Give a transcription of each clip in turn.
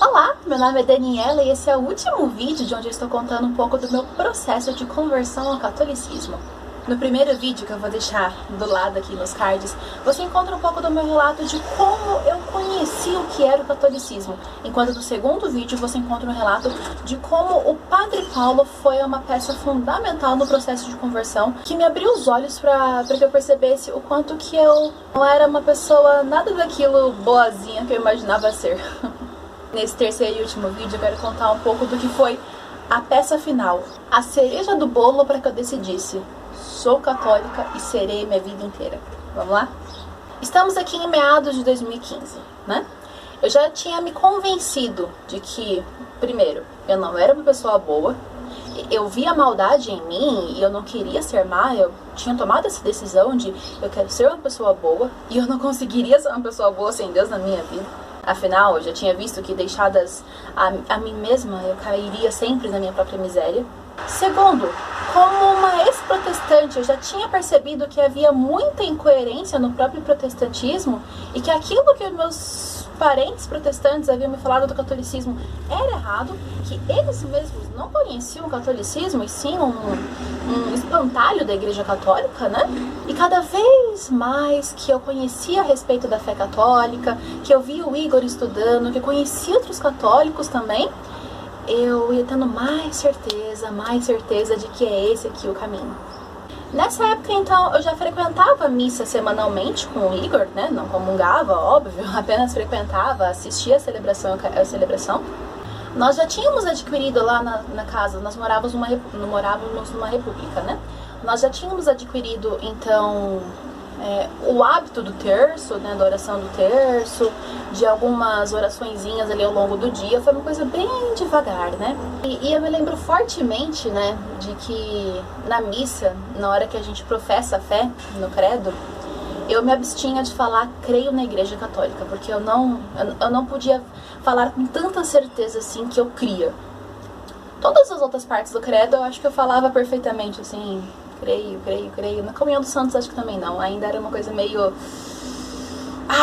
Olá, meu nome é Daniela e esse é o último vídeo de onde eu estou contando um pouco do meu processo de conversão ao catolicismo. No primeiro vídeo, que eu vou deixar do lado aqui nos cards, você encontra um pouco do meu relato de como eu conheci o que era o catolicismo, enquanto no segundo vídeo você encontra um relato de como o Padre Paulo foi uma peça fundamental no processo de conversão, que me abriu os olhos para que eu percebesse o quanto que eu não era uma pessoa nada daquilo boazinha que eu imaginava ser. Nesse terceiro e último vídeo eu quero contar um pouco do que foi a peça final, a cereja do bolo para que eu decidisse: sou católica e serei minha vida inteira. Vamos lá? Estamos aqui em meados de 2015, né? Eu já tinha me convencido de que, primeiro, eu não era uma pessoa boa, eu via maldade em mim e eu não queria ser má. Eu tinha tomado essa decisão de eu quero ser uma pessoa boa e eu não conseguiria ser uma pessoa boa sem Deus na minha vida. Afinal, eu já tinha visto que deixadas a mim mesma, eu cairia sempre na minha própria miséria. Segundo, como uma ex-protestante, eu já tinha percebido que havia muita incoerência no próprio protestantismo e que aquilo que meus parentes protestantes haviam me falado do catolicismo era errado, que eles mesmos não conheciam o catolicismo e sim um espantalho da Igreja Católica, né? E cada vez mais que eu conhecia a respeito da fé católica, que eu via o Igor estudando, que eu conhecia outros católicos também, eu ia tendo mais certeza de que é esse aqui o caminho. Nessa época, então, eu já frequentava a missa semanalmente com o Igor, né? Não comungava, óbvio, apenas frequentava, assistia a celebração. Nós já tínhamos adquirido lá na casa, nós morávamos numa república, né? Nós já tínhamos adquirido, então, o hábito do terço, né, da oração do terço, de algumas oraçõezinhas ali ao longo do dia. Foi uma coisa bem devagar, né? E eu me lembro fortemente, né, de que na missa, na hora que a gente professa a fé no credo, eu me abstinha de falar creio na Igreja Católica, porque eu não podia falar com tanta certeza assim que eu cria. Todas as outras partes do credo eu acho que eu falava perfeitamente, assim, creio. Na comunhão dos santos acho que também não, ainda era uma coisa meio...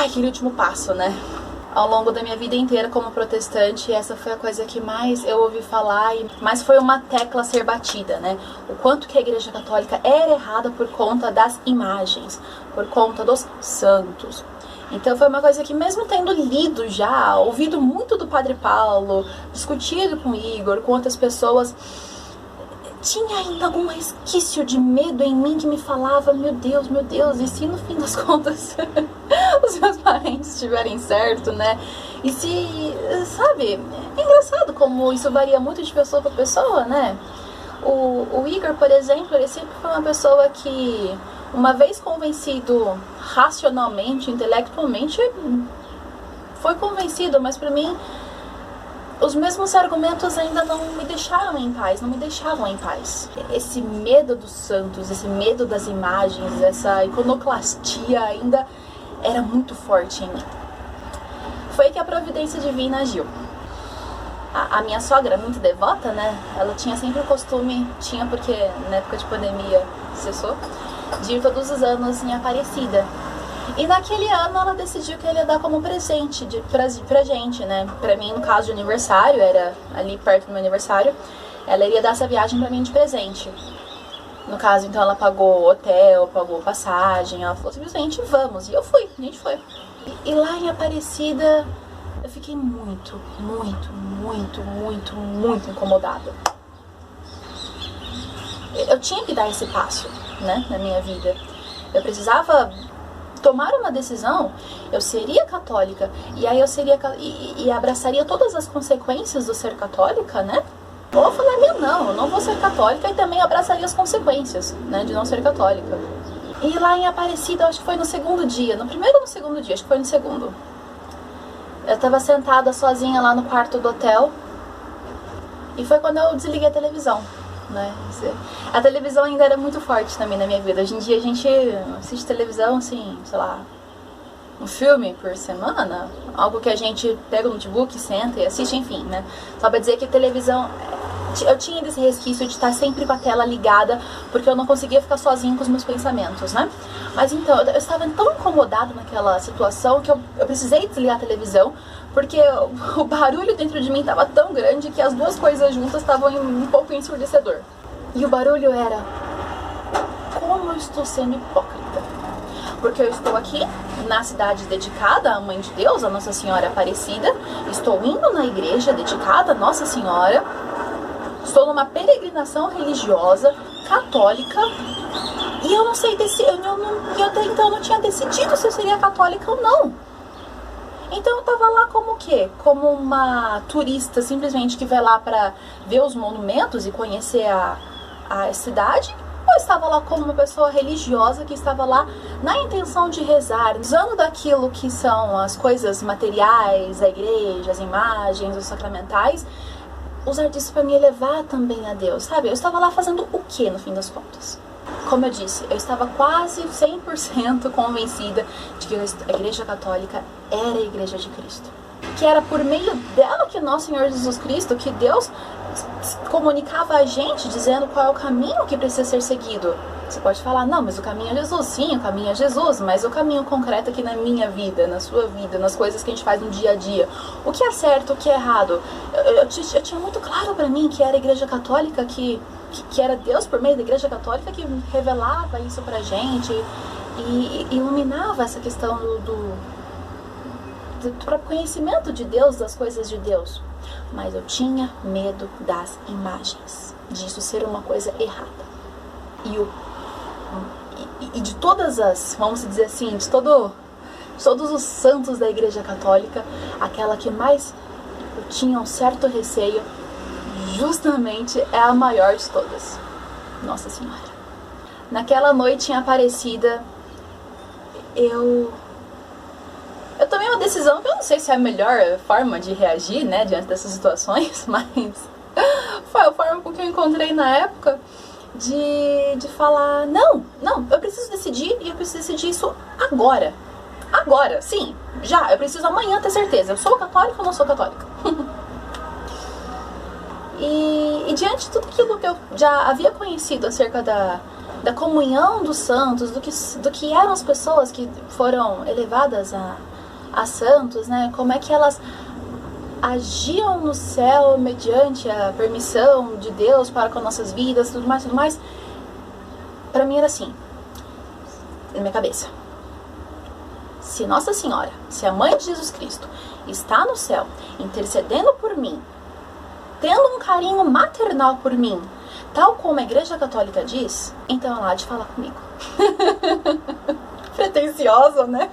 aquele último passo, né? Ao longo da minha vida inteira como protestante, essa foi a coisa que mais eu ouvi falar, mas foi uma tecla a ser batida, né? O quanto que a Igreja Católica era errada por conta das imagens, por conta dos santos. Então foi uma coisa que, mesmo tendo lido já, ouvido muito do Padre Paulo, discutido com o Igor, com outras pessoas, tinha ainda algum resquício de medo em mim que me falava, meu Deus, e se no fim das contas os meus parentes estiverem certo, né? E se, sabe, é engraçado como isso varia muito de pessoa para pessoa, né? O Igor, por exemplo, ele sempre foi uma pessoa que, uma vez convencido racionalmente, intelectualmente, foi convencido, mas para mim os mesmos argumentos ainda não me deixavam em paz. Esse medo dos santos, esse medo das imagens, essa iconoclastia ainda era muito forte em mim. Foi que a providência divina agiu. A minha sogra, muito devota, né? Ela tinha sempre o costume, porque na época de pandemia cessou, de ir todos os anos em Aparecida. E naquele ano ela decidiu que ela ia dar como presente pra gente, né? Pra mim, no caso de aniversário, era ali perto do meu aniversário, ela iria dar essa viagem pra mim de presente. No caso, então, ela pagou hotel, pagou passagem, ela falou simplesmente, vamos. E eu fui, a gente foi. E lá em Aparecida, eu fiquei muito incomodada. Eu tinha que dar esse passo, né, na minha vida. Eu precisava tomar uma decisão. Eu seria católica, e aí eu seria e abraçaria todas as consequências do ser católica, né? Ou eu falaria, não, eu não vou ser católica, e também abraçaria as consequências, né, de não ser católica. E lá em Aparecida, acho que foi no segundo dia, no primeiro ou no segundo dia, acho que foi no segundo. Eu tava sentada sozinha lá no quarto do hotel, e foi quando eu desliguei a televisão, né? A televisão ainda era muito forte também na minha vida. Hoje em dia a gente assiste televisão, assim, sei lá, um filme por semana, algo que a gente pega o notebook, senta e assiste, enfim, né? Só pra dizer que a televisão, eu tinha esse resquício de estar sempre com a tela ligada, porque eu não conseguia ficar sozinha com os meus pensamentos, né? Mas então, eu estava tão incomodada naquela situação que eu precisei desligar a televisão, Porque o barulho dentro de mim estava tão grande que as duas coisas juntas estavam um pouco ensurdecedor. E o barulho era: como eu estou sendo hipócrita. Porque eu estou aqui na cidade dedicada à Mãe de Deus, a Nossa Senhora Aparecida. Estou indo na igreja dedicada à Nossa Senhora. Estou numa peregrinação religiosa católica. E eu não sei então eu não tinha decidido se eu seria católica ou não. Então eu tava lá como o quê? Como uma turista simplesmente que vai lá para ver os monumentos e conhecer a cidade? Ou estava lá como uma pessoa religiosa que estava lá na intenção de rezar, usando daquilo que são as coisas materiais, a igreja, as imagens, os sacramentais, usar disso para me elevar também a Deus, sabe? Eu estava lá fazendo o que no fim das contas? Como eu disse, eu estava quase 100% convencida de que a Igreja Católica era a Igreja de Cristo. Que era por meio dela que nosso Senhor Jesus Cristo, que Deus comunicava a gente, dizendo qual é o caminho que precisa ser seguido. Você pode falar: não, mas o caminho é Jesus. Sim, o caminho é Jesus, mas o caminho concreto aqui na minha vida, na sua vida, nas coisas que a gente faz no dia a dia. O que é certo, o que é errado? Eu tinha muito claro pra mim que era a Igreja Católica, que era Deus por meio da Igreja Católica que revelava isso pra gente e iluminava essa questão do próprio conhecimento de Deus, das coisas de Deus. Mas eu tinha medo das imagens, disso ser uma coisa errada. E de todas as, vamos dizer assim, de todos os santos da Igreja Católica, aquela que mais eu tinha um certo receio, justamente é a maior de todas, Nossa Senhora. Naquela noite em Aparecida, eu tomei uma decisão que eu não sei se é a melhor forma de reagir, né, diante dessas situações, mas foi a forma com que eu encontrei na época de falar: não, eu preciso decidir, e eu preciso decidir isso agora. Agora, sim, já, eu preciso amanhã ter certeza, eu sou católica ou não sou católica? E diante de tudo aquilo que eu já havia conhecido acerca da comunhão dos santos, do que eram as pessoas que foram elevadas a santos, né? Como é que elas agiam no céu mediante a permissão de Deus para com nossas vidas, tudo mais. Pra mim era assim, na minha cabeça: se Nossa Senhora, se a Mãe de Jesus Cristo está no céu intercedendo por mim, tendo um carinho maternal por mim, tal como a Igreja Católica diz, então ela há de falar comigo. Pretensiosa, né?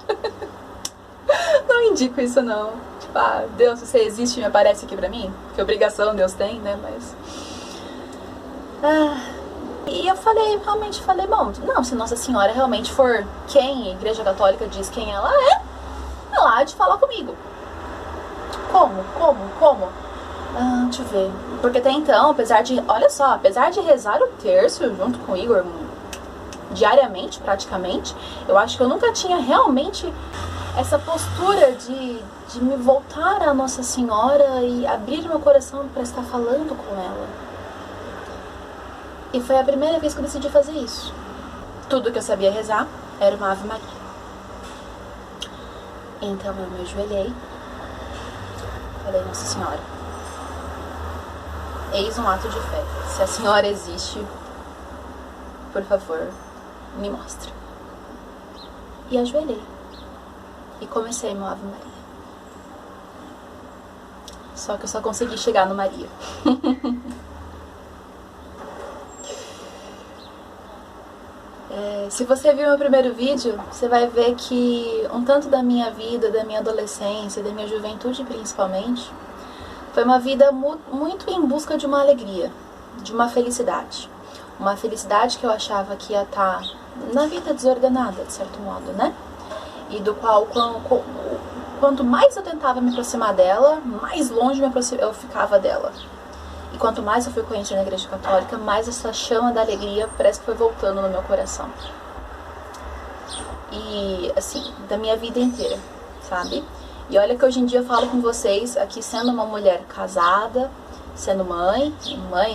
Não indico isso, não. Tipo, Deus, se você existe, me aparece aqui pra mim. Que obrigação Deus tem, né? Mas... E eu realmente falei, bom, não, se Nossa Senhora realmente for quem a Igreja Católica diz quem ela há de falar comigo. Como? Deixa eu ver. Porque até então, apesar de rezar o terço junto com o Igor diariamente, praticamente, eu acho que eu nunca tinha realmente essa postura de me voltar à Nossa Senhora e abrir meu coração para estar falando com ela. E foi a primeira vez que eu decidi fazer isso. Tudo que eu sabia rezar era uma Ave Maria. Então eu me ajoelhei, falei: Nossa Senhora, eis um ato de fé. Se a Senhora existe, por favor, me mostre. E ajoelhei. E comecei meu Ave Maria. Só que eu só consegui chegar no Maria. Se você viu meu primeiro vídeo, você vai ver que um tanto da minha vida, da minha adolescência, da minha juventude principalmente, foi uma vida muito em busca de uma alegria, de uma felicidade. Uma felicidade que eu achava que ia estar na vida desordenada, de certo modo, né? E do qual, quanto mais eu tentava me aproximar dela, mais longe eu ficava dela. E quanto mais eu fui conhecendo a Igreja Católica, mais essa chama da alegria parece que foi voltando no meu coração. E, assim, da minha vida inteira, sabe? E olha que hoje em dia eu falo com vocês aqui sendo uma mulher casada, sendo mãe,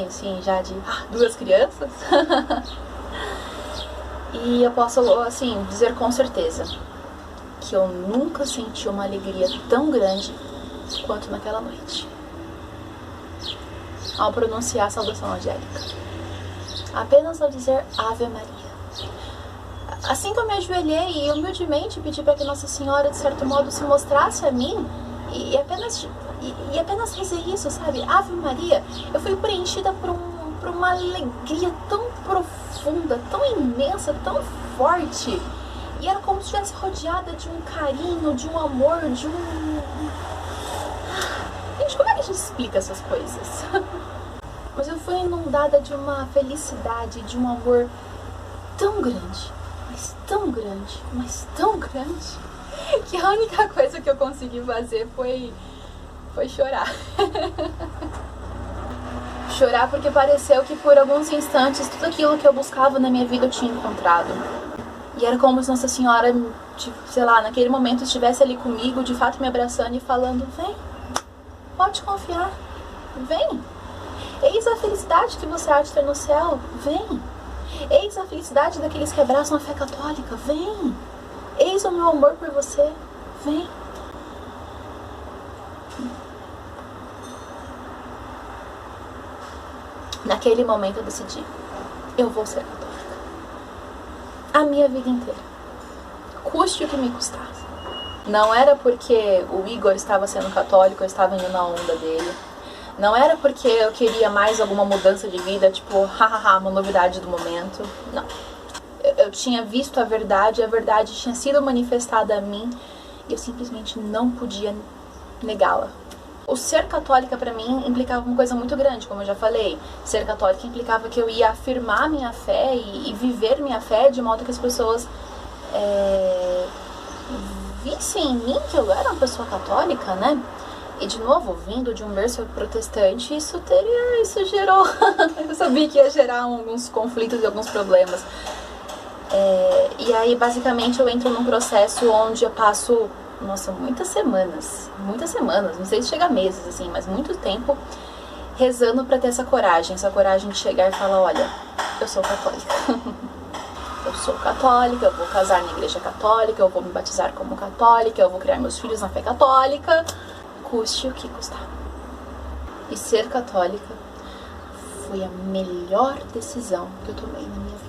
assim, já de 2 crianças. E eu posso, assim, dizer com certeza que eu nunca senti uma alegria tão grande quanto naquela noite. Ao pronunciar a saudação angélica. Apenas ao dizer Ave Maria. Assim que eu me ajoelhei e humildemente pedi para que Nossa Senhora, de certo modo, se mostrasse a mim e apenas rezei isso, sabe? Ave Maria, eu fui preenchida por uma alegria tão profunda, tão imensa, tão forte. E era como se estivesse rodeada de um carinho, de um amor, de um... Gente, como é que a gente explica essas coisas? Mas eu fui inundada de uma felicidade, de um amor tão grande, mas tão grande, mas tão grande, que a única coisa que eu consegui fazer foi chorar. Chorar porque pareceu que por alguns instantes tudo aquilo que eu buscava na minha vida eu tinha encontrado. E era como se Nossa Senhora, sei lá, naquele momento estivesse ali comigo, de fato me abraçando e falando: vem, pode confiar, vem. Eis a felicidade que você há de ter no céu, vem. Eis a felicidade daqueles que abraçam a fé católica, vem. Eis o meu amor por você, vem. Naquele momento eu decidi, eu vou ser católica. A minha vida inteira. Custe o que me custasse. Não era porque o Igor estava sendo católico, eu estava indo na onda dele. Não era porque eu queria mais alguma mudança de vida, tipo, hahaha, uma novidade do momento. Não. Eu tinha visto a verdade tinha sido manifestada a mim e eu simplesmente não podia negá-la. O ser católica pra mim implicava uma coisa muito grande, como eu já falei. Ser católica implicava que eu ia afirmar minha fé e viver minha fé de modo que as pessoas vissem em mim que eu era uma pessoa católica, né? E de novo, vindo de um berço protestante, isso gerou... eu sabia que ia gerar alguns conflitos e alguns problemas. E aí, basicamente, eu entro num processo onde eu passo... Nossa, muitas semanas, não sei se chega a meses, assim, mas muito tempo rezando pra ter essa coragem de chegar e falar: olha, eu sou católica. Eu sou católica, eu vou casar na igreja católica, eu vou me batizar como católica, eu vou criar meus filhos na fé católica, custe o que custar. E ser católica foi a melhor decisão que eu tomei na minha vida.